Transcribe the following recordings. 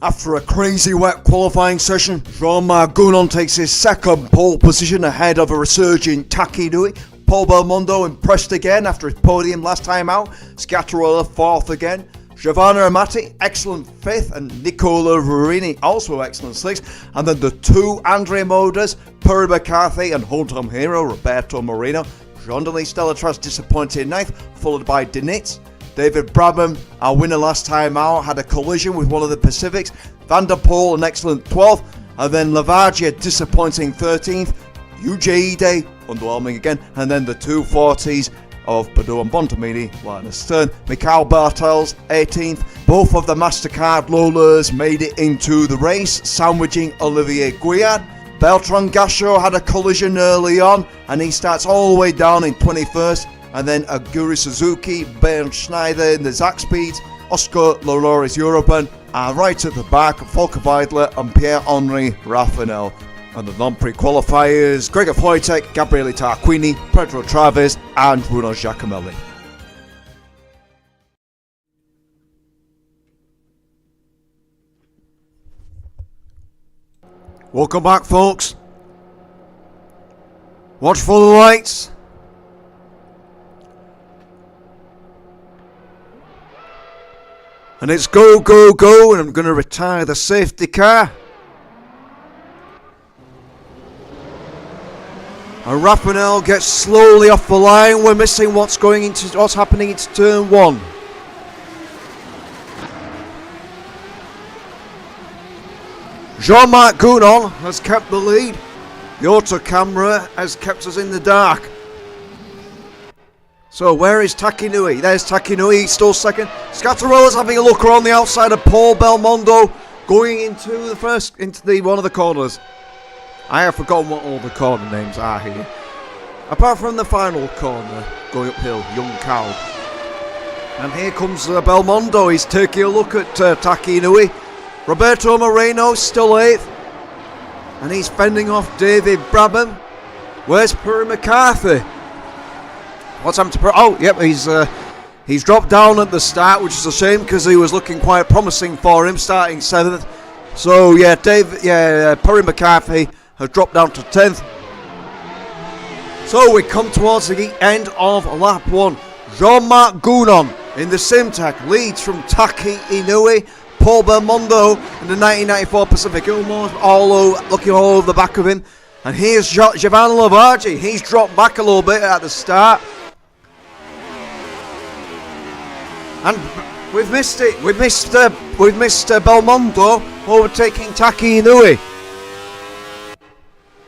After a crazy wet qualifying session, Jean-Marc Gounon takes his second pole position ahead of a resurgent Taki Inoue. Paul Belmondo impressed again after his podium last time out. Scatterola fourth again. Giovanni Amati, excellent fifth, and Nicola Rurini also excellent sixth. And then the two Andrea Modas, Perry McCarthy and hometown hero Roberto Moreno. Jean-Denis Stellatras disappointed ninth, followed by Denitz. David Brabham, our winner last time out, had a collision with one of the Pacifics. Van der Poel, an excellent 12th. And then Lavagia, disappointing 13th. UJE underwhelming again. And then the 240s of Baudot and Bontemini, line astern. Mikhail Bartels, 18th. Both of the MasterCard Lolas made it into the race, sandwiching Olivier Gouillard. Beltran Gasho had a collision early on, and he starts all the way down in 21st. And then Aguri Suzuki, Bernd Schneider in the Zach Speeds, Oscar Loloris European, and right at the back, Volker Weidler and Pierre-Henri Raffanel. And the non-pre qualifiers, Gregor Wojtek, Gabriele Tarquini, Pedro Traves and Bruno Giacomelli. Welcome back, folks. Watch for the lights. And it's go, go, go, and I'm going to retire the safety car. And Raffanel gets slowly off the line. We're missing what's happening into turn one. Jean-Marc Gounon has kept the lead. The auto camera has kept us in the dark. So where is Taki Inoue? There's Taki Inoue, he's still second. Scatterola's having a look around the outside of Paul Belmondo, going into one of the corners. I have forgotten what all the corner names are here. Apart from the final corner, going uphill, Young Cow. And here comes Belmondo, he's taking a look at Taki Inoue. Roberto Moreno still 8th. And he's fending off David Brabham. Where's Perry McCarthy? What's happened to Perry? Oh, yep, he's dropped down at the start, which is a shame because he was looking quite promising for him, starting 7th. So yeah, Perry McCarthy has dropped down to 10th. So we come towards the end of lap 1. Jean-Marc Gounon in the Simtek leads from Taki Inoue. Paul Belmondo in the 1994 Pacific almost looking all over the back of him. And here's Giovanni Lavagia. He's dropped back a little bit at the start. And we've missed it. We've missed Belmondo overtaking Taki Inoue.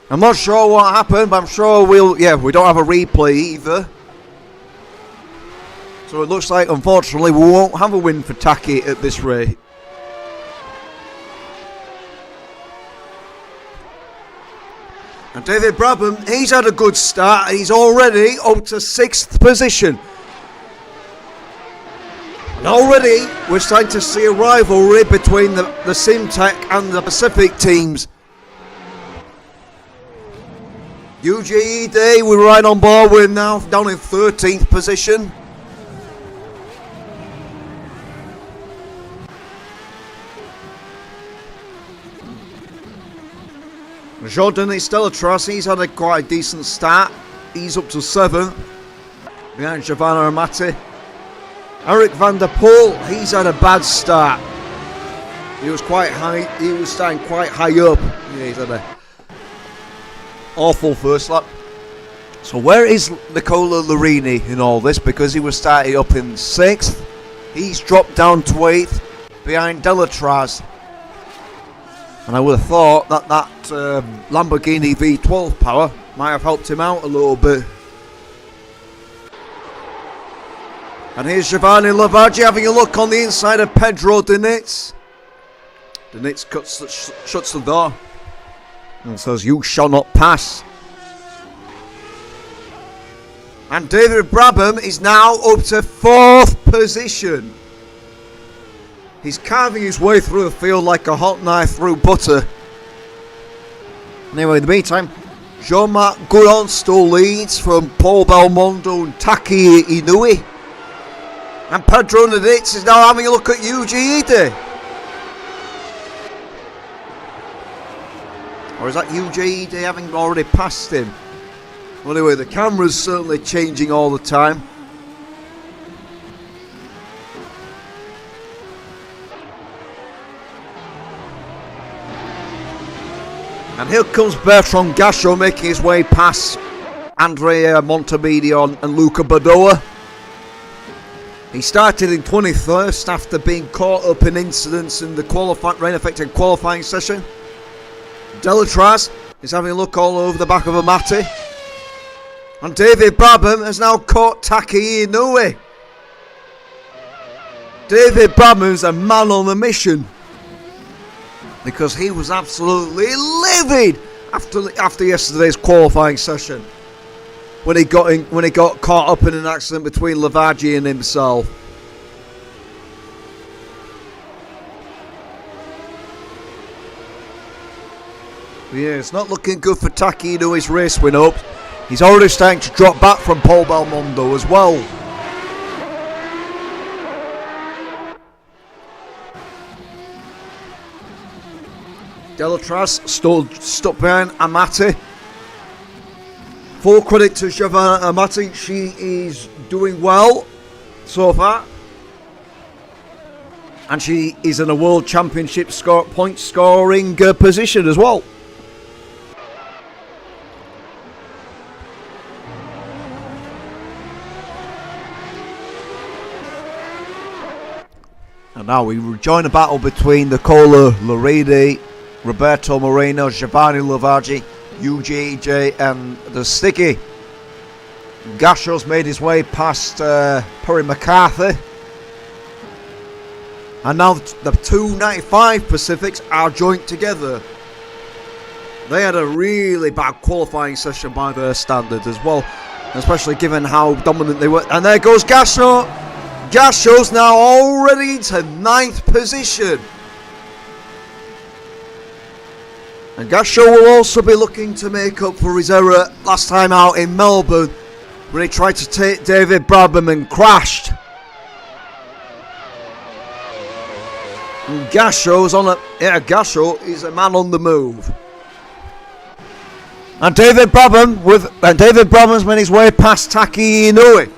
I'm not sure what happened, but I'm sure we don't have a replay either. So it looks like, unfortunately, we won't have a win for Taki at this rate. And David Brabham, he's had a good start. He's already up to 6th position. And already we're starting to see a rivalry between the Simtek and the Pacific teams. UJE we're right on board with now, down in 13th position. Jean-Denis Stellatras, he's had a quite decent start. He's up to 7th. Behind Giovanni Amati. Eric van der Poel, he's had a bad start. He was quite high. He was starting quite high up. Yeah, he's had a awful first lap. So where is Nicola Rurini in all this? Because he was starting up in 6th. He's dropped down to 8th behind Stellatras. And I would have thought that Lamborghini V12 power might have helped him out a little bit. And here's Giovanni Lavagia having a look on the inside of Pedro Denitz. Denitz shuts the door and says, "You shall not pass." And David Brabham is now up to 4th position. He's carving his way through the field like a hot knife through butter. Anyway, in the meantime, Jean-Marc Gounon still leads from Paul Belmondo and Taki Inoue. And Pedro Denitz is now having a look at UJE. Or is that UJED having already passed him? Well, anyway, the camera's certainly changing all the time. And here comes Bertrand Gachot making his way past Andrea Montevideo and Luca Badoa. He started in 21st after being caught up in incidents in the rain-affected qualifying session. Delatraz is having a look all over the back of Amati. And David Brabham has now caught Taki Inoue. David Brabham's a man on a mission, because he was absolutely livid after yesterday's qualifying session when he got caught up in an accident between Lavaggi and himself. Yeah, it's not looking good for Taki Inoue's race win up. He's already starting to drop back from Paul Belmondo as well. Delatraz stuck behind Amati. Full credit to Giovanna Amati. She is doing well so far. And she is in a World Championship point scoring position as well. And now we join a battle between Nicola Lorini, Roberto Moreno, Giovanni Lavaggi, UJJ and the Sticky. Gachot's made his way past Perry McCarthy. And now the 295 Pacifics are joined together. They had a really bad qualifying session by their standards as well, especially given how dominant they were. And there goes Gachot. Gachot's now already into 9th position. And Gachot will also be looking to make up for his error last time out in Melbourne, when he tried to take David Brabham and crashed. And Gachot is a man on the move. And David Brabham's made his way past Taki Inoue.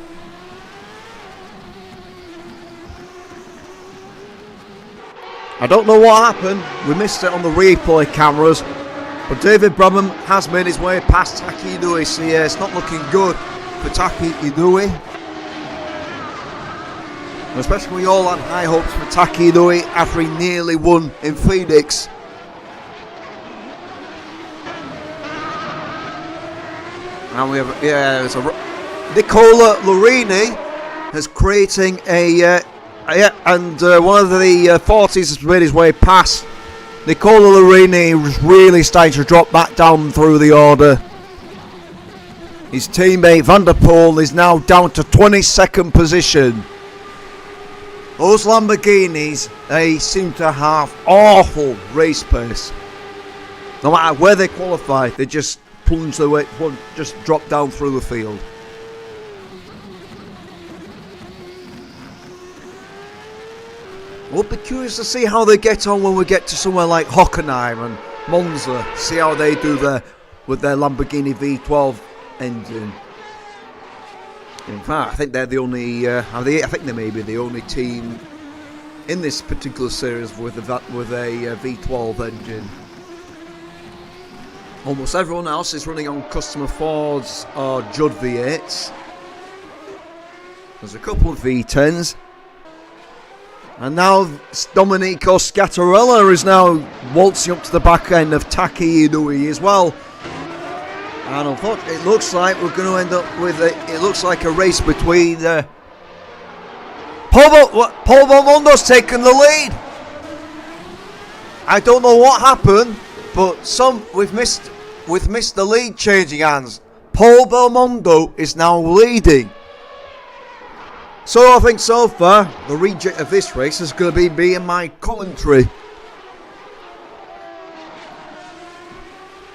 I don't know what happened, we missed it on the replay cameras, but David Brabham has made his way past Taki Inoue, so yeah, it's not looking good for Taki Inoue. Especially we all had high hopes for Taki Inoue after he nearly won in Phoenix. And we have, there's Nicola Lorini is creating one of the 40s has made his way past. Nicola Lorini was really starting to drop back down through the order. His teammate Van der Poel is now down to 22nd position. Those Lamborghinis, they seem to have awful race pace. No matter where they qualify, they just plunge their way, just drop down through the field. We'll be curious to see how they get on when we get to somewhere like Hockenheim and Monza. See how they do with their Lamborghini V12 engine. In fact, I think they're the only. I think they may be the only team in this particular series with a V12 engine. Almost everyone else is running on customer Fords or Judd V8s. There's a couple of V10s. And now Domenico Scattarella is now waltzing up to the back end of Taki Inoue as well. And unfortunately, it looks like we're going to end up with it looks like a race between Paul Belmondo's taken the lead. I don't know what happened, but we've missed the lead changing hands. Paul Belmondo is now leading. So I think so far, the reject of this race is going to be me and my commentary.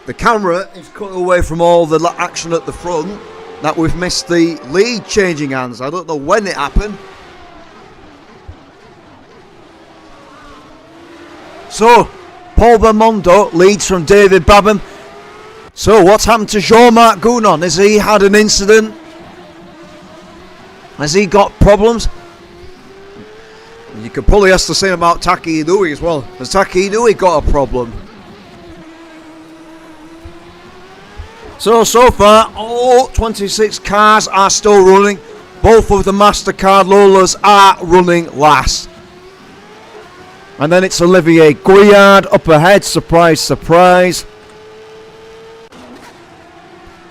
The camera is cut away from all the action at the front, that we've missed the lead changing hands. I don't know when it happened. So, Paul Belmondo leads from David Brabham. So what's happened to Jean-Marc Gounon? Has he had an incident? Has he got problems? You could probably ask the same about Taki Inoue as well. Has Taki Inoue got a problem? So far, all 26 cars are still running. Both of the MasterCard Lolas are running last. And then it's Olivier Gouillard up ahead. Surprise, surprise.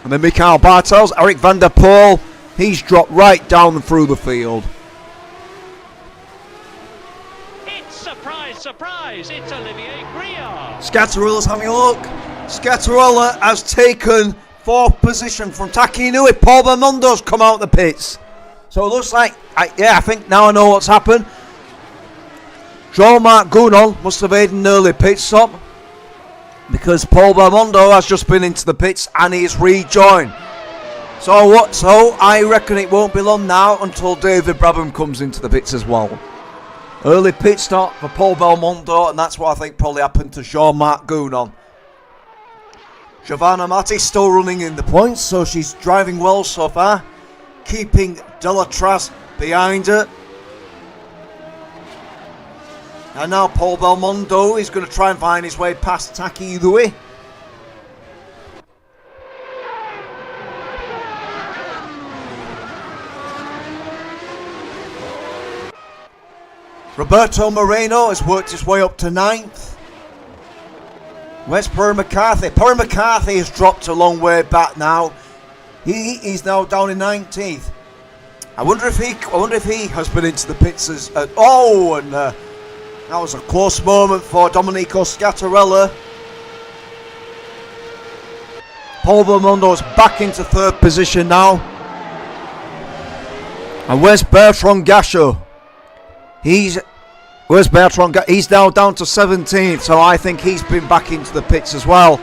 And then Mikhail Bartels, Eric van der Poel. He's dropped right down through the field. It's surprise, surprise. It's Olivier Gouillard. Scatterella's having a look. Scatterella has taken 4th position from Taki Inoue. Paul Belmondo's come out the pits. So it looks like, I think now I know what's happened. Jean-Marc Gounon must have made an early pit stop, because Paul Belmondo has just been into the pits and he's rejoined. So I reckon it won't be long now until David Brabham comes into the pits as well. Early pit stop for Paul Belmondo, and that's what I think probably happened to Jean-Marc Gounon. Giovanna Amati still running in the points, so she's driving well so far, keeping Delatraz behind her. And now Paul Belmondo is going to try and find his way past Taki Inoue. Roberto Moreno has worked his way up to 9th. Where's Perry McCarthy? Perry McCarthy has dropped a long way back now. He's now down in 19th. I wonder if he has been into the pits as that was a close moment for Domenico Scatterella. Paul Belmondo's back into 3rd position now. And where's Bertrand Gachot? He's now down to 17th, so I think he's been back into the pits as well.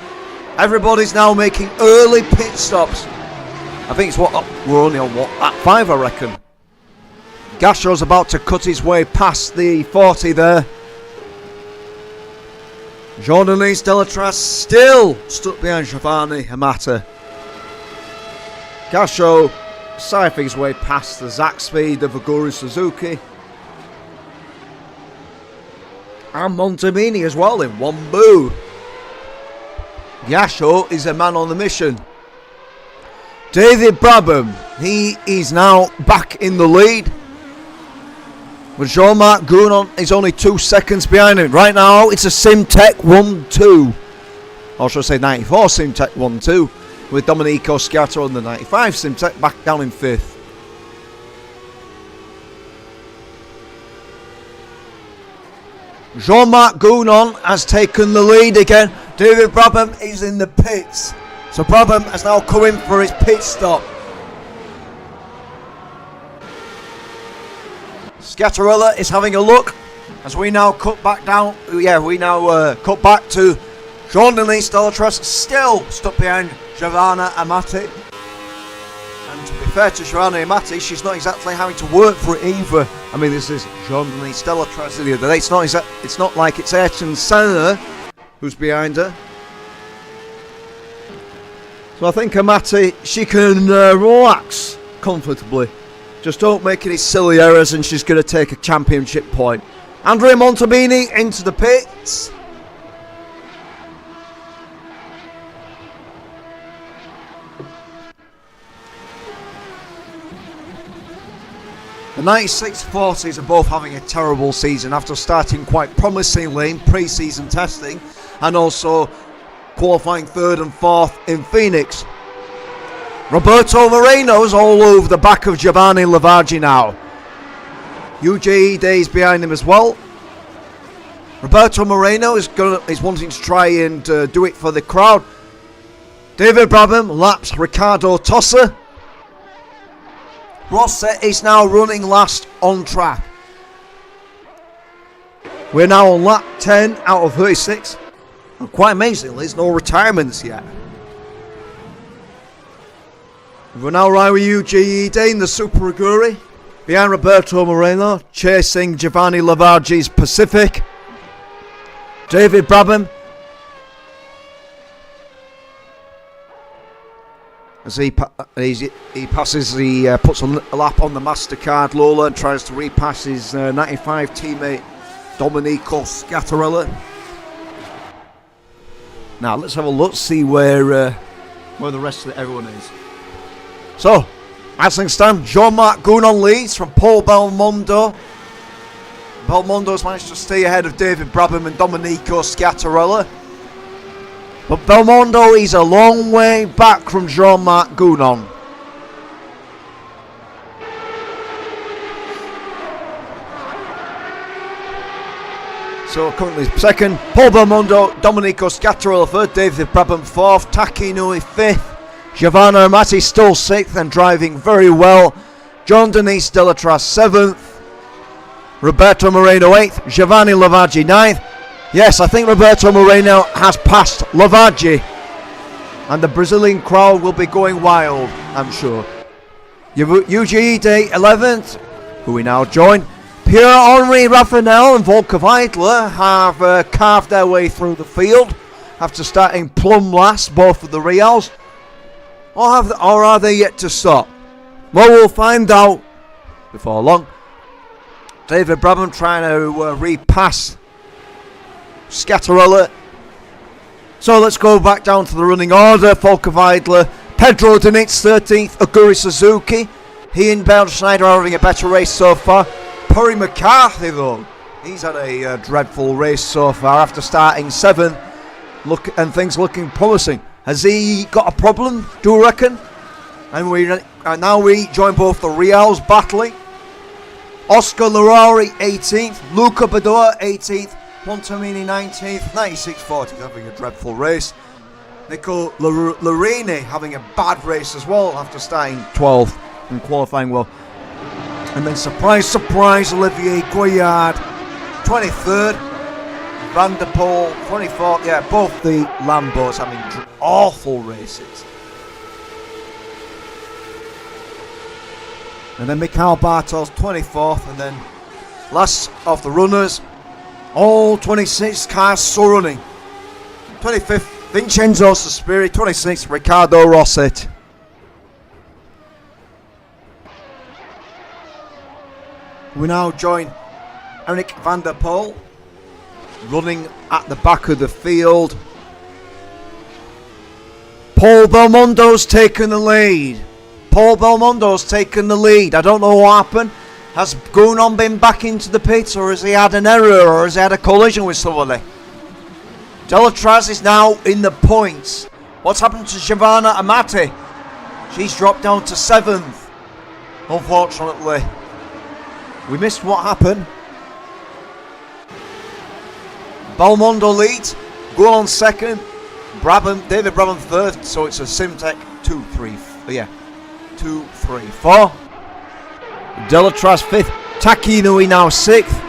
Everybody's now making early pit stops. I think it's we're only on lap 5, I reckon. Gachot's about to cut his way past the 40 there. Jean-Denis Delatraz still stuck behind Giovanni Amati. Gachot siphoning his way past the Zack Speed of Aguri Suzuki. And Montemini as well in one boo. Gachot is a man on the mission. David Brabham, he is now back in the lead. But Jean-Marc Gounon is only 2 seconds behind him. Right now, it's a Simtech 1-2. Or should I say 94 Simtech 1-2. With Domenico Scato on the 95 Simtech back down in 5th. Jean-Marc Gounon has taken the lead again. David Brabham is in the pits. So Brabham has now come in for his pit stop. Scatterella is having a look as we now cut back down. Cut back to Jean-Denis Delatraz, still stuck behind Giovanna Amati. And to be fair to Giovanna Amati, she's not exactly having to work for it either. I mean, this is Jean-Denis Delatraz the other day. It's not like it's Ayrton Senna who's behind her. So I think Amati, she can relax comfortably. Just don't make any silly errors and she's going to take a championship point. Andrea Montemini into the pits. The 9640s are both having a terrible season after starting quite promisingly in pre-season testing and also qualifying 3rd and 4th in Phoenix. Roberto Moreno's all over the back of Giovanni Lavargi now. UJE Day's behind him as well. Roberto Moreno is wanting to try and do it for the crowd. David Brabham laps Ricardo Tossa. Rossi is now running last on track. We're now on lap 10 out of 36. And quite amazingly, there's no retirements yet. We're now right with UGE Day in the Super Aguri. Behind Roberto Moreno, chasing Giovanni Lavargi's Pacific. David Brabham as he passes, he puts a lap on the MasterCard Lola and tries to repass his 95 teammate Domenico Scattarella. Now let's have a look, see where the rest of everyone is. So, as things stand, Jean-Marc Gounon leads from Paul Belmondo. Belmondo's managed to stay ahead of David Brabham and Domenico Scattarella. But Belmondo is a long way back from Jean-Marc Gounon. So currently second, Paul Belmondo, Domenico Scattarella third, David Brabham fourth, Taki Inoue fifth, Giovanni Amati still sixth and driving very well, John Denise Delatras seventh, Roberto Moreno eighth, Giovanni Lavaggi ninth. Yes, I think Roberto Moreno has passed Lavaggi, and the Brazilian crowd will be going wild, I'm sure. UGE Day 11th, who we now join. Pierre-Henri Raffinel and Volker Weidler have carved their way through the field after starting plumb last, both of the Reals. Or are they yet to stop? Well, we'll find out before long. David Brabham trying to repass Scattarella. So let's go back down to the running order. Volker Weidler, Pedro Denitz 13th, Aguri Suzuki. He and Bernd Schneider are having a better race so far. Purry McCarthy though, he's had a dreadful race so far after starting 7th. And things looking promising. Has he got a problem, do you reckon? And now we join both the Reals battling. Oscar Larari 18th, Luca Badoa 18th, Montemini 19th, 96.40 having a dreadful race. Nico Larini having a bad race as well after starting 12th and qualifying well. And then surprise, surprise, Olivier Goyard 23rd, Van der Poel 24th. Yeah, both the Lambos having awful races. And then Mikhail Bartos 24th, and then last of the runners, all 26 cars still running. 25th, Vincenzo Sospiri, 26th, Riccardo Rosset. We now join Eric van der Poel, running at the back of the field. Paul Belmondo's taken the lead. Paul Belmondo's taken the lead. I don't know what happened. Has Gounon been back into the pits, or has he had an error, or has he had a collision with somebody? Delatraz is now in the points. What's happened to Giovanna Amati? She's dropped down to 7th, unfortunately. We missed what happened. Belmondo leads, Gounon second, David Brabham third, so it's a Simtek 2-3-4. Delatraz fifth, Taki Inoue now sixth,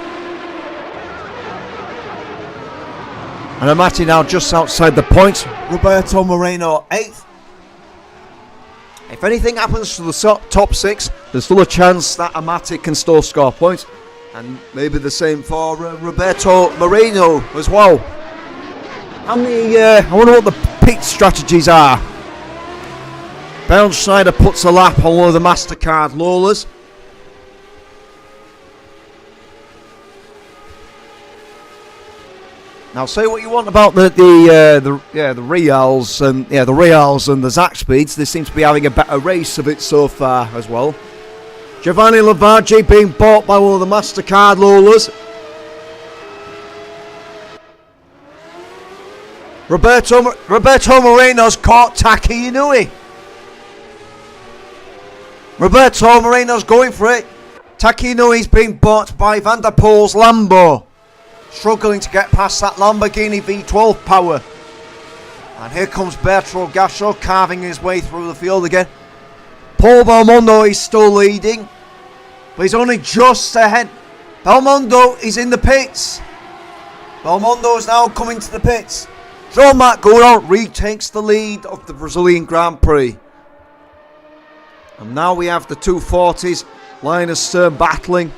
and Amati now just outside the points. Roberto Moreno eighth. If anything happens to the top 6, there's still a chance that Amati can still score points, and maybe the same for Roberto Moreno as well. I wonder what the pit strategies are. Bernd Schneider puts a lap on one of the MasterCard Lolas. Now, say what you want about the Reals and the Zaxpeeds. They seem to be having a better race of it so far as well. Giovanni Lavaggi being bought by one of the MasterCard Lolas. Roberto Moreno's caught Taki Inoue. Roberto Moreno's going for it. Taki Inoue's being bought by Van der Poel's Lambo. Struggling to get past that Lamborghini V12 power. And here comes Bertrand Gachot carving his way through the field again. Paul Belmondo is still leading, but he's only just ahead. Belmondo is in the pits. Belmondo is now coming to the pits. Jean-Marc Gounon retakes the lead of the Brazilian Grand Prix. And now we have the 240s, line astern battling.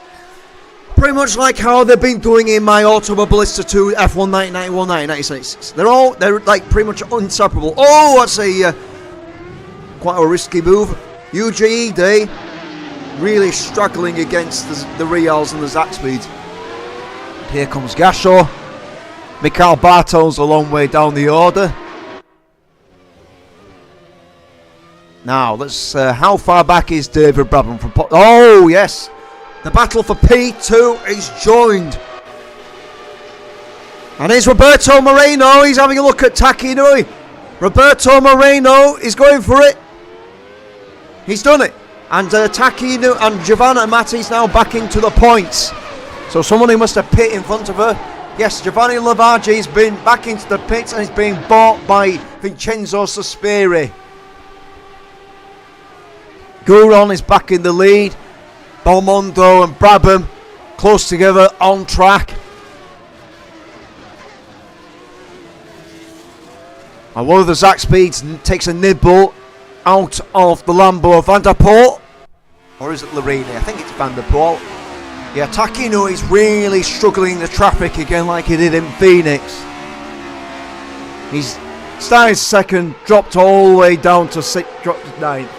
Pretty much like how they've been doing in my Automobilista 2 F1 1991, 1996. They're like pretty much inseparable. Oh, that's a quite a risky move. UGED really struggling against the Reals and the Zaxpeeds. Here comes Gasho. Mikhail Barton's a long way down the order. Now, let's. How far back is David Brabham from? Oh yes, the battle for P2 is joined. And here's Roberto Moreno. He's having a look at Taki Inoue. Roberto Moreno is going for it. He's done it. And Taki Inoue and Giovanna Matti's now back into the points. So someone who must have pit in front of her. Yes, Giovanni Lavargi's been back into the pits and he's being bought by Vincenzo Sospiri. Gounon is back in the lead. Belmondo and Brabham close together on track. And one of the Zaxpeeds takes a nibble out of the Lambo of Van der Poel. Or is it Larini? I think it's Van der Poel. Yeah, Taki Inoue is really struggling in the traffic again like he did in Phoenix. He's started second, dropped all the way down to 6th, dropped to 9th.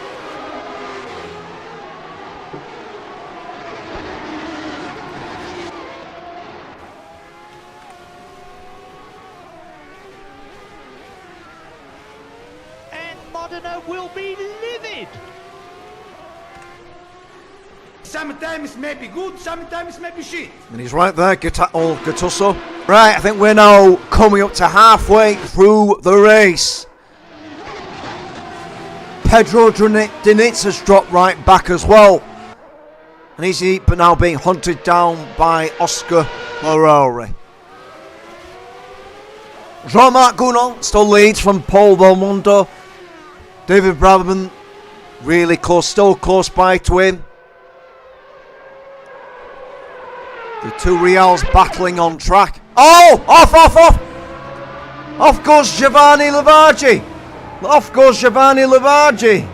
Will be livid. Sometimes it may be good, sometimes it may be shit. And he's right there, Gattuso. Right, I think we're now coming up to halfway through the race. Pedro Diniz has dropped right back as well. And he's now being hunted down by Oscar Morari. Jean-Marc Gounon still leads from Paul Belmondo. David Brabham really close, still close by to him. The two Reals battling on track. Oh! Off! Off goes Giovanni Lavargi. Off goes Giovanni Lavargi.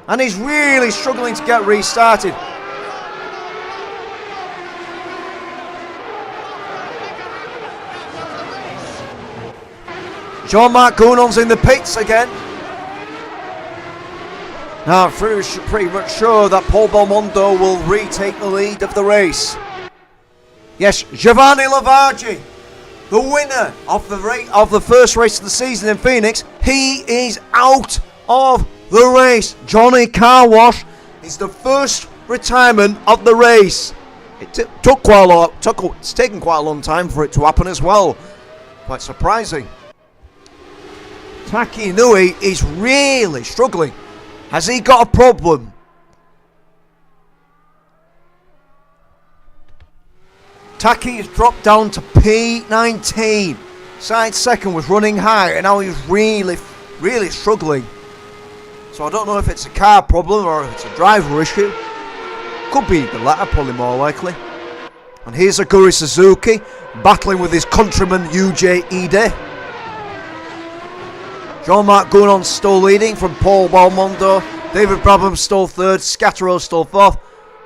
And he's really struggling to get restarted. Jean-Marc Gounon's in the pits again. Now, pretty much sure that Paul Belmondo will retake the lead of the race. Yes, Giovanni Lavargi, the winner of the first race of the season in Phoenix, he is out of the race. Johnny Car Wash is the first retirement of the race. It took quite a lot. It's taken quite a long time for it to happen as well. Quite surprising. Taki Inoue is really struggling. Has he got a problem? Taki has dropped down to P19. Side second was running high and now he's really struggling. So I don't know if it's a car problem or if it's a driver issue. Could be the latter, probably more likely. And here's Aguri Suzuki battling with his countryman UJ Ide. Jean-Marc Gounon still leading from Paul Belmondo. David Brabham still third. Scataro still fourth.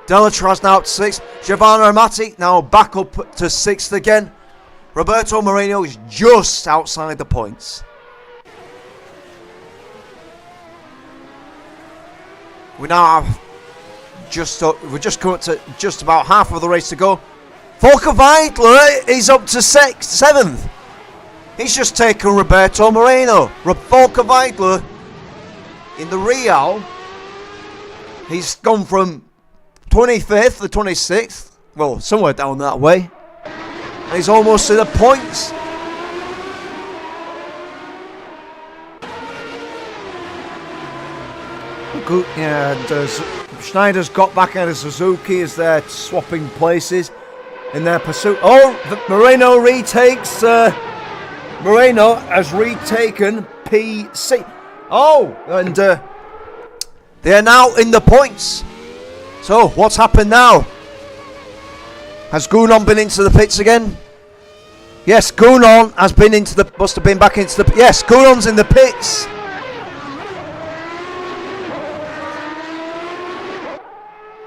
Delatraz now up to sixth. Giovanna Matti now back up to sixth again. Roberto Moreno is just outside the points. We now have we're just coming up to just about half of the race to go. Volker Weidler is up to seventh. He's just taken Roberto Moreno. Volker Weidler in the Real. He's gone from 25th to 26th. Well, somewhere down that way. And he's almost to the points. Good, yeah, and Schneider's got back out of Suzuki as they're swapping places in their pursuit. Oh, Moreno retakes. Moreno has retaken PC. Oh, and they are now in the points. So, what's happened now? Has Gounon been into the pits again? Yes, Gounon has been into the... Must have been back into the... Yes, Gounon's in the pits.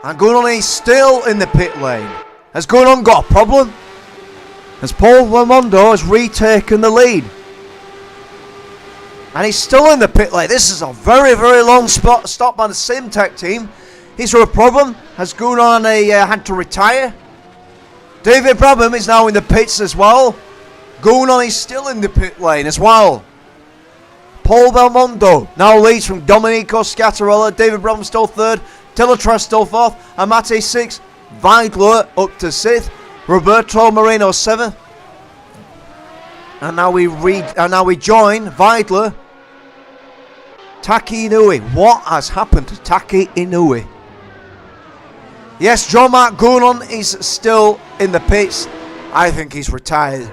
And Gounon is still in the pit lane. Has Gounon got a problem? As Paul Belmondo has retaken the lead. And he's still in the pit lane. This is a very, very long stop by the same tech team. Is there a problem? Has Gounon had to retire? David Brabham is now in the pits as well. Gounon is still in the pit lane as well. Paul Belmondo now leads from Domenico Scattarella. David Brabham still third. Delatraz still fourth. Amate 6th. Weidler up to 6th. Roberto Moreno 7th. And now we join Weidler. Taki Inoue. What has happened to Taki Inoue? Yes, Jean-Marc Gounon is still in the pits. I think he's retired.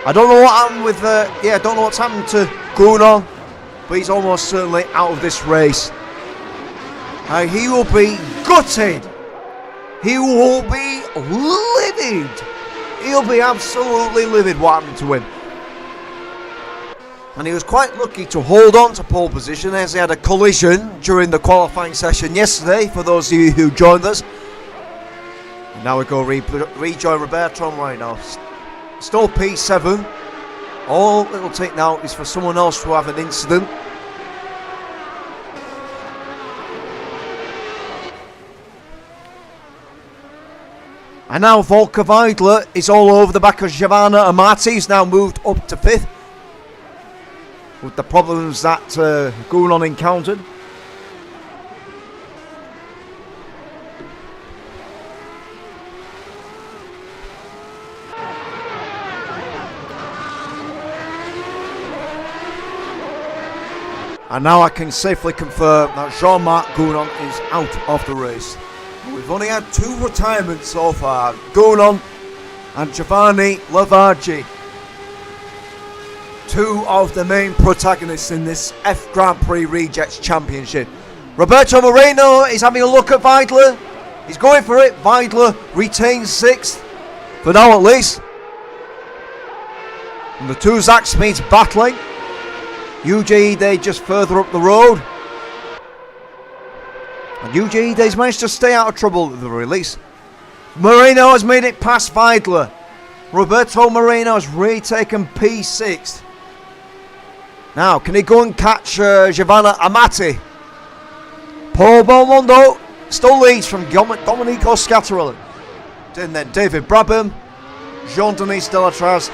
I don't know what happened with I don't know what's happened to Gounon, but he's almost certainly out of this race. He will be gutted. He will be livid. He'll be absolutely livid what happened to him. And he was quite lucky to hold on to pole position as he had a collision during the qualifying session yesterday, for those of you who joined us. And now we go rejoin Roberto Moreno. Still P7. All it will take now is for someone else to have an incident. And now Volker Weidler is all over the back of Giovanna Amati. He's now moved up to 5th. With the problems that Gounon encountered. And now I can safely confirm that Jean-Marc Gounon is out of the race. We've only had 2 retirements so far. Gounon and Giovanni Lavargi. 2 of the main protagonists in this F Grand Prix Rejects Championship. Roberto Moreno is having a look at Weidler. He's going for it. Weidler retains 6th. For now at least. And the 2 Zach Smiths battling. Yuji Ide just further up the road. And Yuji Ide's managed to stay out of trouble at the release. Moreno has made it past Weidler. Roberto Moreno has retaken P6. Now, can he go and catch Giovanna Amati? Paul Belmondo still leads from Domenico Scattarella. And then David Brabham, Jean-Denis Delatraz,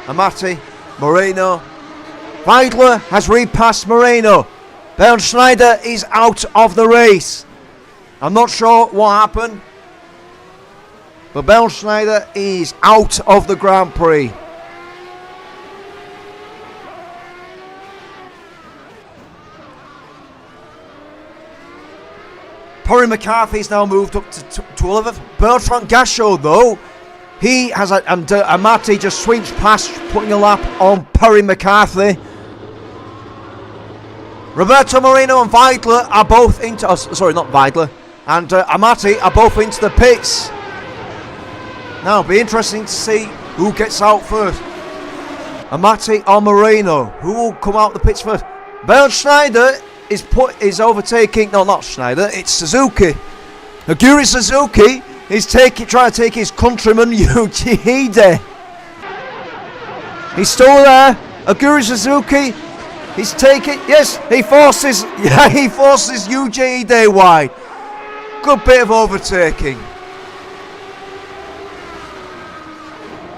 Amati, Moreno. Weidler has repassed Moreno. Bernd Schneider is out of the race. I'm not sure what happened, but Bernd Schneider is out of the Grand Prix. Perry McCarthy's now moved up to 11th. Bertrand Gachot, though, he has and Amati just sweeps past, putting a lap on Perry McCarthy. Roberto Moreno and Weidler are both into... sorry, not Weidler. And Amati are both into the pits. Now, it'll be interesting to see who gets out first. Amati or Moreno. Who will come out the pits first? Bernd Schneider is overtaking... No, not Schneider. It's Suzuki. Aguri Suzuki is trying to take his countryman Yuji Ide. He's still there. Aguri Suzuki... He's taking, yes, he forces Yuji Ide wide. Good bit of overtaking.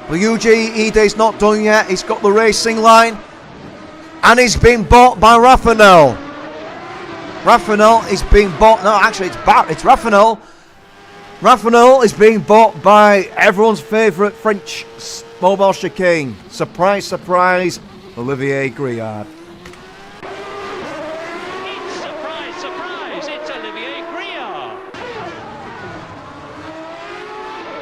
But Yuji Ide's not done yet. He's got the racing line. And he's been bought by Raffinel. Raffinel is being bought, no, actually it's Raffinel. Raffinel is being bought by everyone's favourite French mobile chicane. Surprise, surprise, Olivier Griard.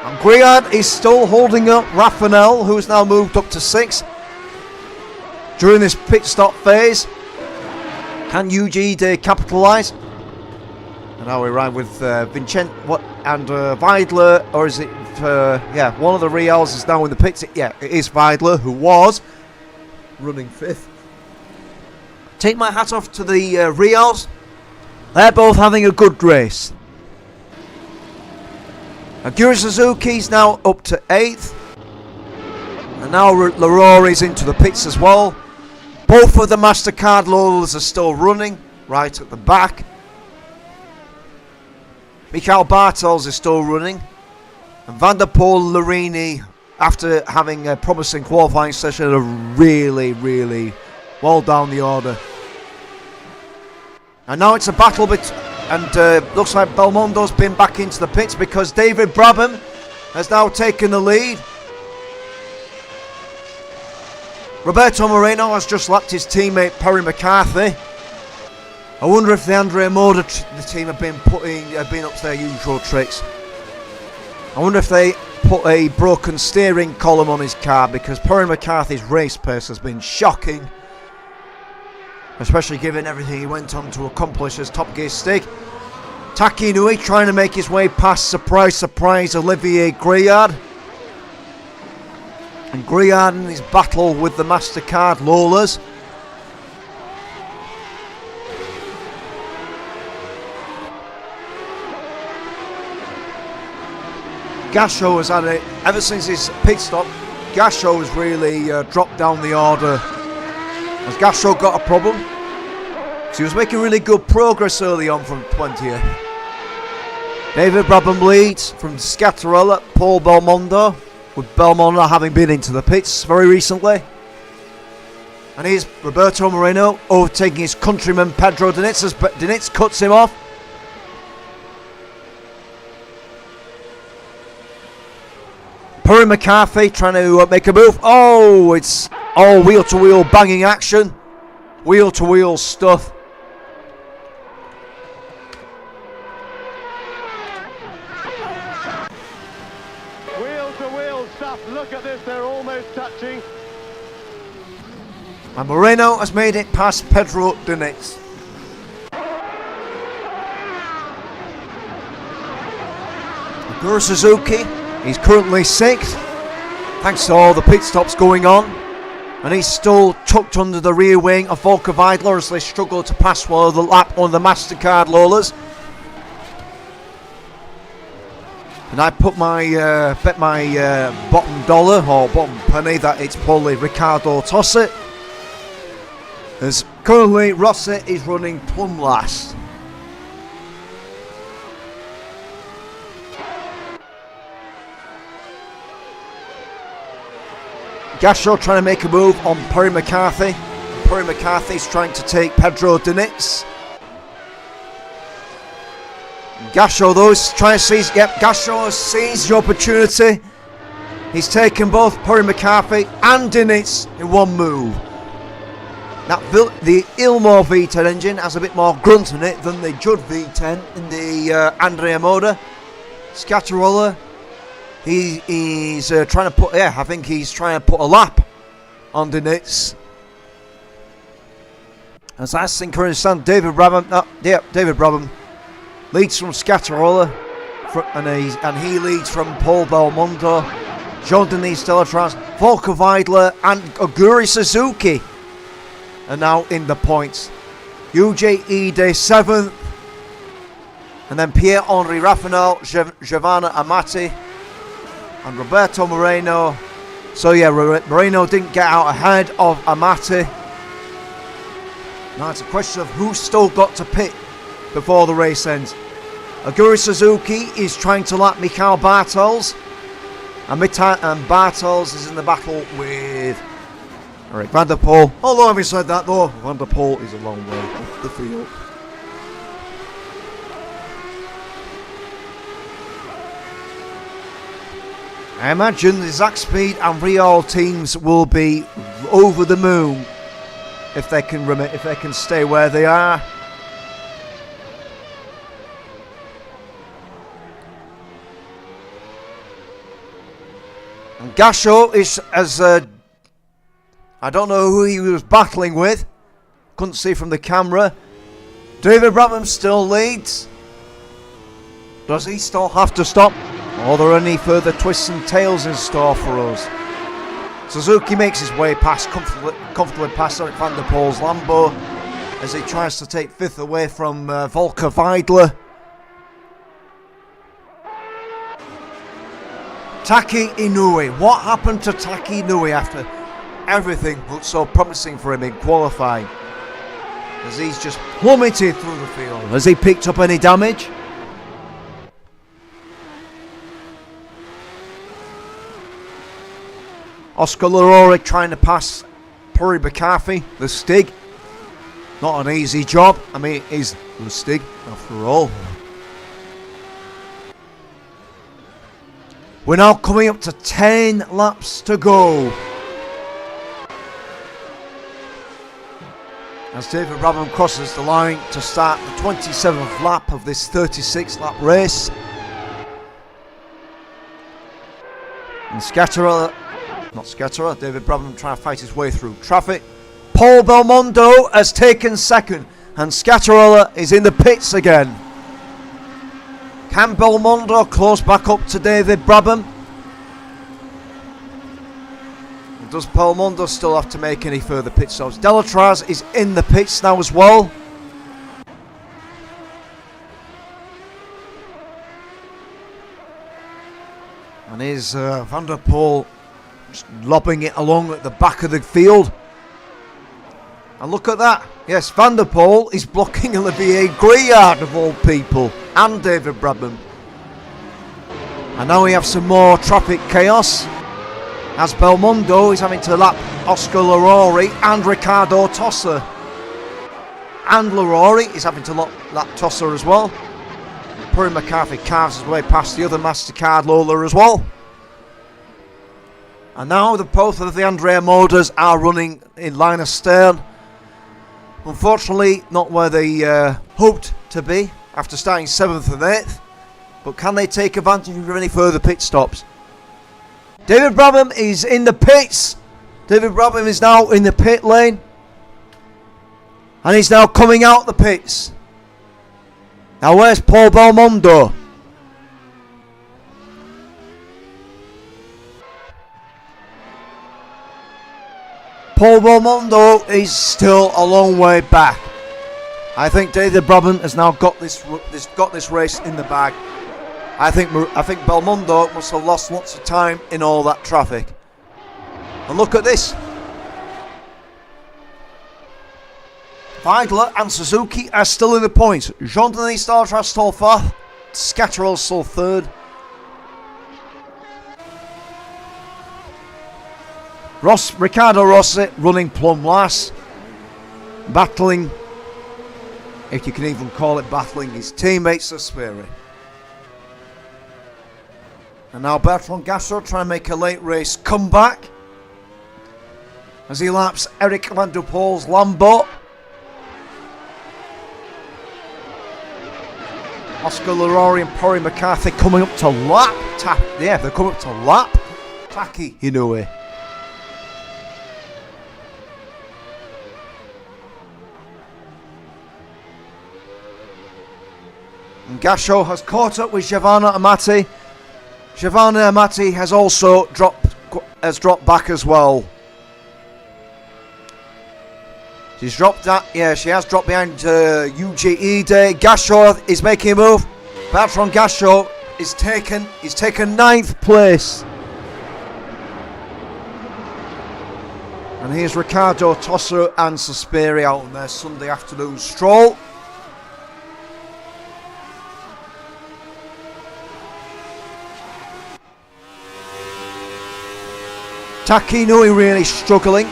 And Griard is still holding up Raffinel, who's now moved up to 6th. During this pit stop phase, can Yuji Ide capitalise? And now we ride with Vincent and Weidler, or is it? One of the Reals is now in the pits. Yeah, it is Weidler, who was running 5th. Take my hat off to the Reals. They're both having a good race. Aguri Suzuki's now up to 8th. And now Leroy is into the pits as well. Both of the MasterCard loaders are still running, right at the back. Michael Bartels is still running. And Van der Poel, Larini, after having a promising qualifying session, are really, really well down the order. And now it's a battle and looks like Belmondo's been back into the pits because David Brabham has now taken the lead. Roberto Moreno has just lapped his teammate Perry McCarthy. I wonder if the Andrea Moda the team have been up to their usual tricks. I wonder if they put a broken steering column on his car, because Perry McCarthy's race pace has been shocking, especially given everything he went on to accomplish as Top Gear Stig. Taki Inoue trying to make his way past, surprise, Olivier Grillard. And Grillard in his battle with the MasterCard Lolas. Gasho has had it ever since his pit stop. Gasho has really dropped down the order. Has Gasho got a problem? So he was making really good progress early on from 20th. David Brabham leads from Scattarella, Paul Belmondo, with Belmondo having been into the pits very recently. And here's Roberto Moreno overtaking his countryman Pedro Diniz as Diniz cuts him off. Perry McCarthy trying to make a move. Oh, it's all wheel-to-wheel banging action. Wheel-to-wheel stuff. Wheel-to-wheel stuff. Look at this, they're almost touching. And Moreno has made it past Pedro Diniz. Guru Suzuki, he's currently 6th, thanks to all the pit stops going on. And he's still tucked under the rear wing of Volker Weidler as they struggle to pass one of the MasterCard Lolas. And I put my bet my bottom dollar or bottom penny that it's probably Ricardo Tossett, as currently Rossi is running plumb last. Gasho trying to make a move on Perry McCarthy. Perry McCarthy's trying to take Pedro Diniz. Gasho though is trying to seize. Yep, Gasho has seized the opportunity. He's taken both Perry McCarthy and Diniz in one move. Now the Ilmor V10 engine has a bit more grunt in it than the Judd V10 in the Andrea Moda. Scattarella, he's trying to put, I think he's trying to put a lap on Diniz. As I think David Brabham leads from Scattarella, and he leads from Paul Belmondo, Jean Denis Delatraz, Volker Weidler and Oguri Suzuki are now in the points. UJ Ide 7th, and then Pierre-Henri Raffinal, Giovanna Amati and Roberto Moreno. So yeah, Moreno didn't get out ahead of Amati. Now it's a question of who's still got to pit before the race ends. Oguri Suzuki is trying to lap Michael Bartels, and Bartels is in the battle with Eric Van der Poel. Although having said that though, Van der Poel is a long way off the field. I imagine the Zack Speed and Real teams will be over the moon if they can stay where they are. And Gasho is I don't know who he was battling with. Couldn't see from the camera. David Brabham still leads. Does he still have to stop? Or are there any further twists and tails in store for us? Suzuki makes his way past comfortably past Eric Van der Poel's Lambo as he tries to take 5th away from Volker Weidler. Taki Inoue. What happened to Taki Inoue after everything looked so promising for him in qualifying, as he's just plummeted through the field. Has he picked up any damage? Oscar Larori trying to pass Puri McCarthy, the Stig. Not an easy job. I mean, it is the Stig after all. We're now coming up to 10 laps to go. As David Brabham crosses the line to start the 27th lap of this 36 lap race. And David Brabham trying to fight his way through traffic. Paul Belmondo has taken second, and Scattarella is in the pits again. Can Belmondo close back up to David Brabham? Does Belmondo still have to make any further pit stops? Delatraz is in the pits now as well. And here's Van der Poel just lobbing it along at the back of the field. And look at that. Yes, Van der Poel is blocking Olivier Grillard of all people, and David Brabham. And now we have some more traffic chaos, as Belmondo is having to lap Oscar Larori and Ricardo Tossa. And Larori is having to lap Tossa as well. Puri McCarthy carves his way past the other MasterCard Lola as well. And now both of the Andrea Modas are running in line astern. Unfortunately, not where they hoped to be after starting 7th and 8th. But can they take advantage of any further pit stops? David Brabham is in the pits. David Brabham is now in the pit lane. And he's now coming out the pits. Now where's Paul Belmondo? Paul Belmondo is still a long way back. I think David Brabham has now got this race in the bag. I think Belmondo must have lost lots of time in all that traffic. And look at this. Weidler and Suzuki are still in the points. Jean-Denis Delatraz still fourth. Scattarella still third. Ricardo Rossi running plumb last. Battling, if you can even call it battling, his teammate Suspiri. And now Bertrand Gassot trying to make a late race comeback as he laps Eric Van der Poel's Lambo. Oscar Larori and Puri McCarthy coming up to lap. They're coming up to lap Taki Inoue. And Gassot has caught up with Giovanna Amati. Giovanna Amati has also dropped back as well. She has dropped behind Yuji Ide. Gassot is making a move. Bertrand Gassot is taken 9th place. And here's Ricardo Tossa and Suspiri out on their Sunday afternoon stroll. Taki Inoue really struggling.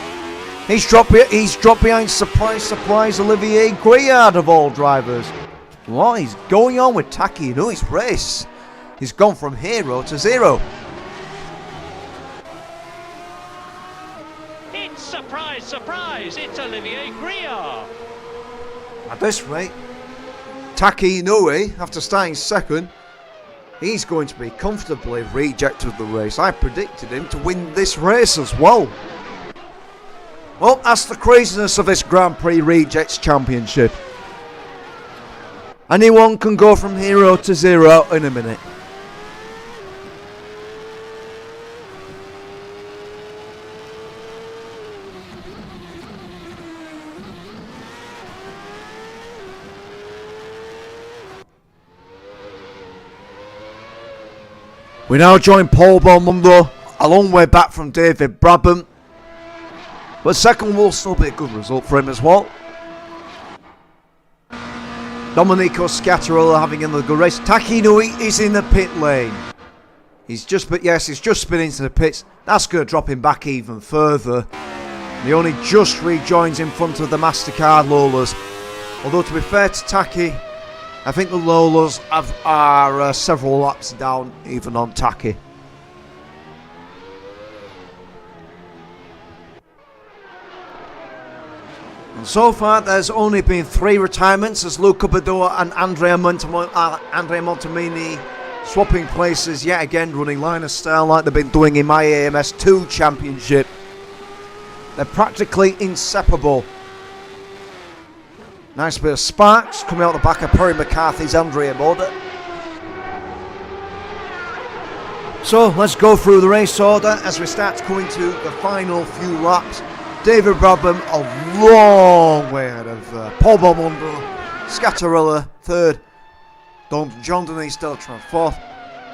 He's dropped behind, surprise, Olivier Grillard of all drivers. What is going on with Taki Inoue's race? He's gone from hero to zero. It's surprise, it's Olivier Grillard. At this rate, Taki Inoue, after starting second, he's going to be comfortably rejected of the race. I predicted him to win this race as well. Well, that's the craziness of this Grand Prix Rejects Championship. Anyone can go from hero to zero in a minute. We now join Paul Belmondo a long way back from David Brabham. But second will still be a good result for him as well. Domenico Scattarella having another good race. Taki Inoue is in the pit lane. He's just been into the pits. That's going to drop him back even further. He only just rejoins in front of the MasterCard Lolas. Although to be fair to Taki, I think the Lolas are several laps down even on Taki. And so far there's only been 3 retirements as Luca Badoa and Andrea Montemini swapping places yet again, running line of style like they've been doing in my AMS2 Championship. They're practically inseparable. Nice bit of sparks coming out the back of Perry McCarthy's Andrea Moda. So let's go through the race order as we start coming to the final few laps. David Brabham a long way ahead of Paul Belmondo, Scattarella third, John Denise Deltran fourth,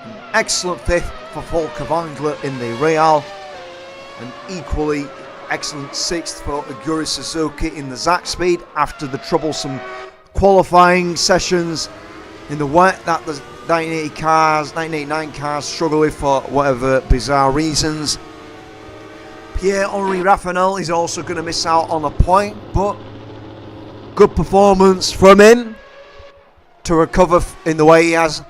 an excellent fifth for Volker Wangler in the Real, an equally excellent sixth for Aguri Suzuki in the Zack Speed after the troublesome qualifying sessions in the wet that the 1989 cars struggle with for whatever bizarre reasons. Pierre-Henri Raffanel is also going to miss out on a point, but good performance from him to recover in the way he has.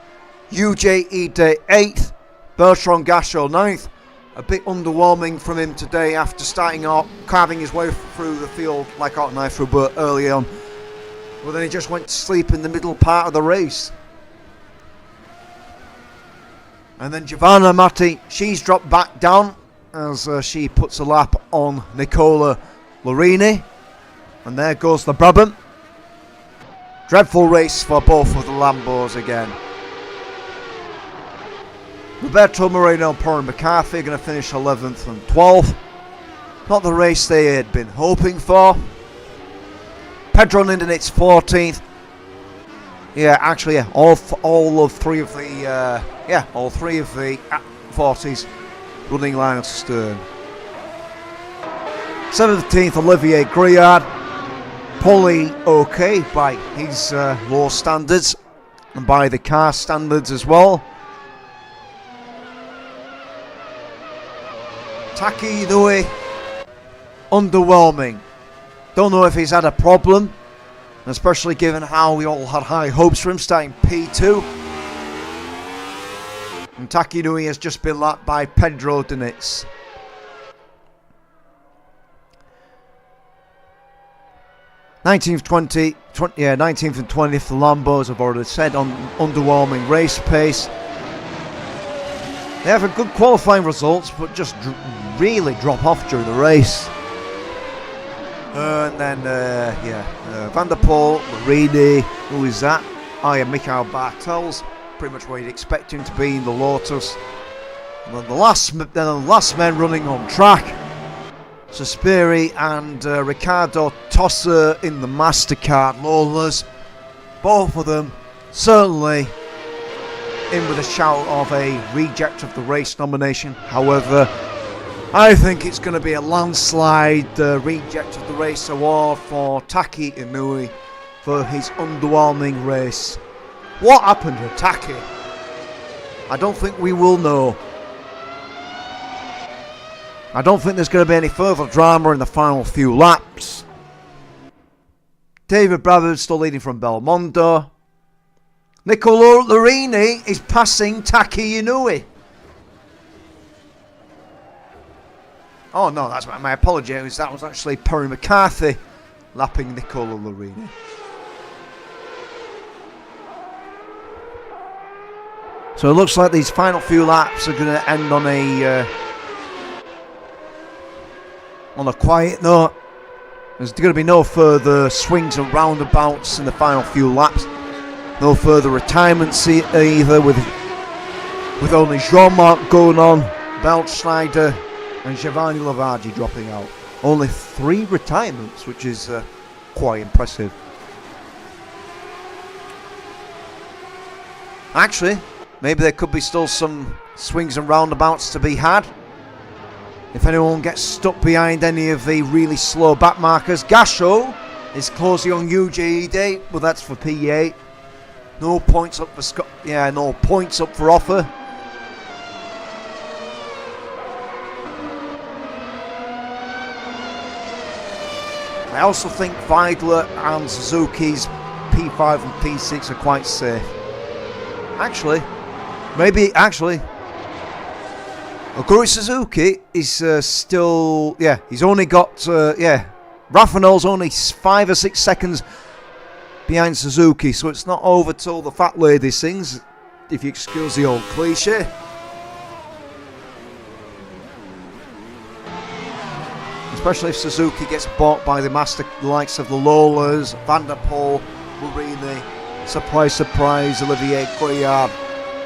UJ Ide 8th, Bertrand Gachot 9th. A bit underwhelming from him today after starting out, carving his way through the field like Otto Neifru early on. But then he just went to sleep in the middle part of the race. And then Giovanna Matti, she's dropped back down as she puts a lap on Nicola Lorini. And there goes the Brabham. Dreadful race for both of the Lambos again. Roberto Moreno and Perry McCarthy are going to finish 11th and 12th. Not the race they had been hoping for. Pedro Lindenitz 14th. Yeah, actually, yeah, all three of the 40s running line of stern. 17th, Olivier Griard. Polly okay by his low standards and by the car standards as well. Taki Inoue, underwhelming. Don't know if he's had a problem, especially given how we all had high hopes for him starting P2. And Taki Inoue has just been lapped by Pedro Denitz. Nineteenth and 20th, the Lambos, I've already said, on underwhelming race pace. They have a good qualifying results, but just really drop off during the race. And then, Van der Poel, Marini, who is that? Oh yeah, Michael Bartels, pretty much where you'd expect him to be in the Lotus. And then the last men running on track, Suspiri and Ricardo Tosser in the MasterCard Lolas. Both of them certainly in with a shout of a reject of the race nomination. However, I think it's going to be a landslide reject of the race award for Taki Inoue for his underwhelming race. What happened to Taki? I don't think we will know. I don't think there's going to be any further drama in the final few laps. David Brabham still leading from Belmondo. Nicola Lorini is passing Taki Inoue. Oh no, that's my apologies. That was actually Perry McCarthy lapping Nicola Lorini. So it looks like these final few laps are going to end on a quiet note. There's going to be no further swings and roundabouts in the final few laps. No further retirements either, with only Jean-Marc Gounon, Beltschneider and Giovanni Lavardi dropping out. Only 3 retirements, which is quite impressive. Actually, maybe there could be still some swings and roundabouts to be had. if anyone gets stuck behind any of the really slow back markers. Gasho is closing on UJE, but that's for P8. No points up for Scott. Yeah, no points up for Offer. I also think Vidler and Suzuki's P5 and P6 are quite safe. Actually, Oguri Suzuki is still, he's only got, Raffinel's only 5 or 6 seconds behind Suzuki, so it's not over till the fat lady sings, if you excuse the old cliche. Especially if Suzuki gets bought by the master likes of the Lolas, Van der Poel, Marini, surprise, Olivier Goyard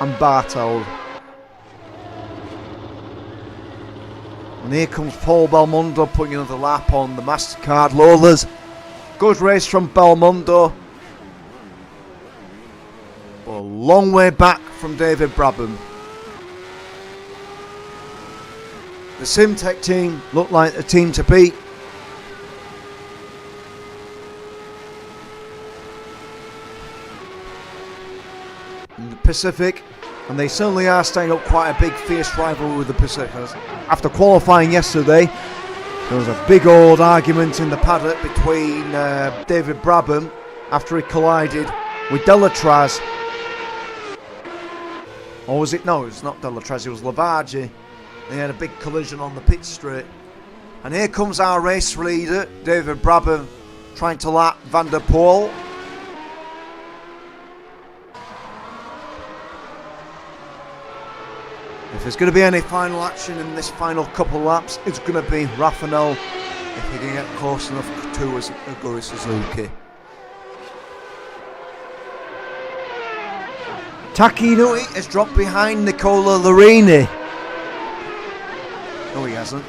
and Barthold. And here comes Paul Belmondo putting another lap on the MasterCard Lolas. Good race from Belmondo. But a long way back from David Brabham. The Simtek team look like the team to beat. In the Pacific, and they certainly are staying up quite a big fierce rivalry with the Pacificans. After qualifying yesterday, there was a big old argument in the paddock between David Brabham after he collided with Delatraz. Or was it? No, it's not Delatraz, it was Lavargi. They had a big collision on the pit straight. And here comes our race leader, David Brabham, trying to lap Van der Poel. If there's going to be any final action in this final couple laps, it's going to be Raffinel if he can get close enough to Oguri Suzuki. Taki Inoue has dropped behind Nicola Larini. No, he hasn't.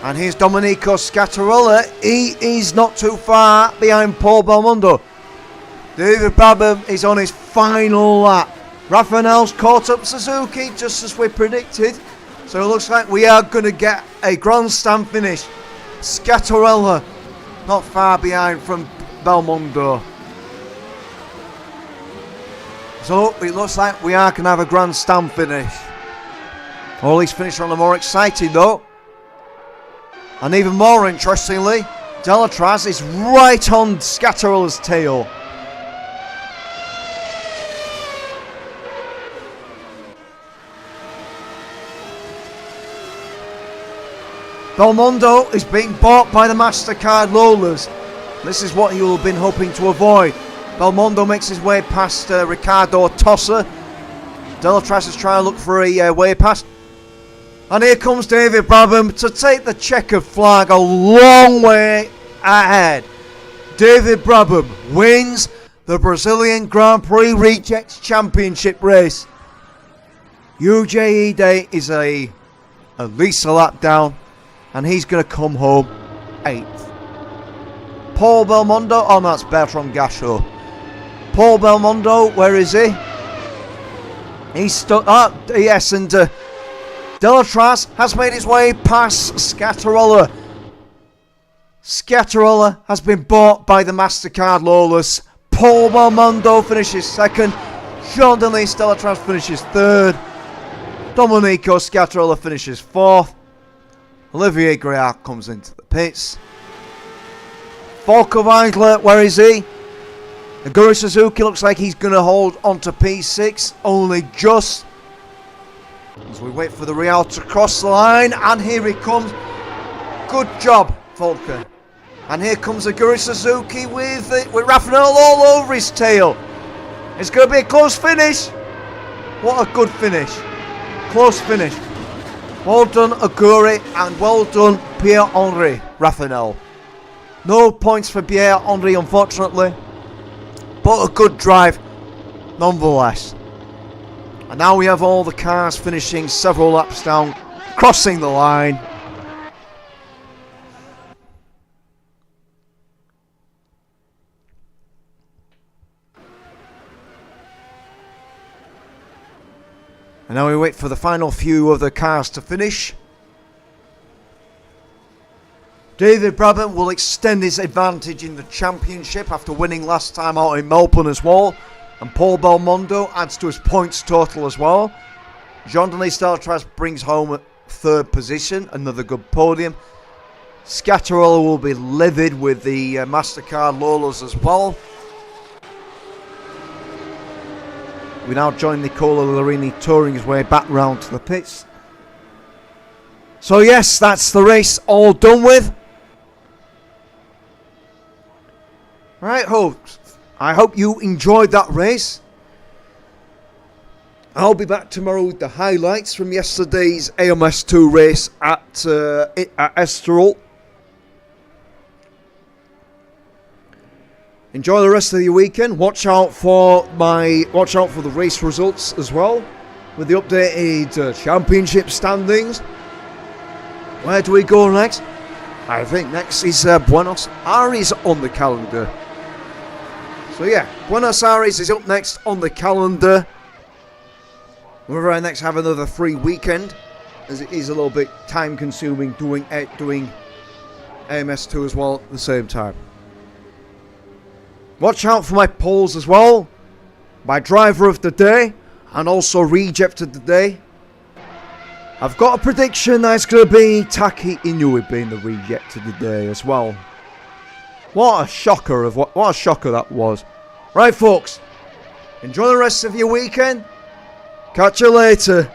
And here's Domenico Scattarella. He is not too far behind Paul Belmondo. David Brabham is on his final lap. Raffinel's caught up Suzuki just as we predicted. So it looks like we are going to get a grandstand finish. Scattarella not far behind from Belmondo. So it looks like we are going to have a grandstand finish. Or at least finish on a more exciting note. And even more interestingly, Delatraz is right on Scattarella's tail. Belmondo is being bought by the MasterCard Lolas. This is what he will have been hoping to avoid. Belmondo makes his way past Ricardo Tossa. Delatraz is trying to look for a way past. And here comes David Brabham to take the checkered flag a long way ahead. David Brabham wins the Brazilian Grand Prix Rejects Championship race. UJE Day is at least a lap down, and he's going to come home 8th. Paul Belmondo, oh no, that's Bertrand Gachot. Paul Belmondo, where is he? He's stuck. Yes, and Delatraz has made his way past Scattarella. Scattarella has been bought by the MasterCard Lolas. Paul Belmondo finishes 2nd. Jean-Denis Delatraz finishes 3rd. Domenico Scattarella finishes 4th. Olivier Goyard comes into the pits. Volker Weidler, where is he? Oguri Suzuki looks like he's going to hold on to P6, only just. As we wait for the Real to cross the line, and here he comes. Good job, Volker. And here comes Oguri Suzuki with Raffinel all over his tail. It's going to be a close finish. What a good finish. Close finish. Well done, Oguri, and well done, Pierre-Henri Raffinel. No points for Pierre-Henri, unfortunately, but a good drive nonetheless. And now we have all the cars finishing several laps down, crossing the line. And now we wait for the final few of the cars to finish. David Brabham will extend his advantage in the championship after winning last time out in Melbourne as well. And Paul Belmondo adds to his points total as well. Jean-Denis Steltras brings home a third position, another good podium. Scattarella will be livid with the MasterCard Lolas as well. We now join Nicola Larini touring his way back round to the pits. So yes, that's the race all done with. Right, folks. I hope you enjoyed that race. I'll be back tomorrow with the highlights from yesterday's AMS2 race at Estoril. Enjoy the rest of your weekend. Watch out for the race results as well, with the updated championship standings. Where do we go next? I think next is Buenos Aires on the calendar. So yeah, Buenos Aires is up next on the calendar. Whether I next have another free weekend, as it is a little bit time consuming doing AMS2 as well at the same time. Watch out for my polls as well. My driver of the day and also reject of the day. I've got a prediction that it's going to be Taki Inoue being the reject of the day as well. What a shocker that was. Right folks, enjoy the rest of your weekend. Catch you later.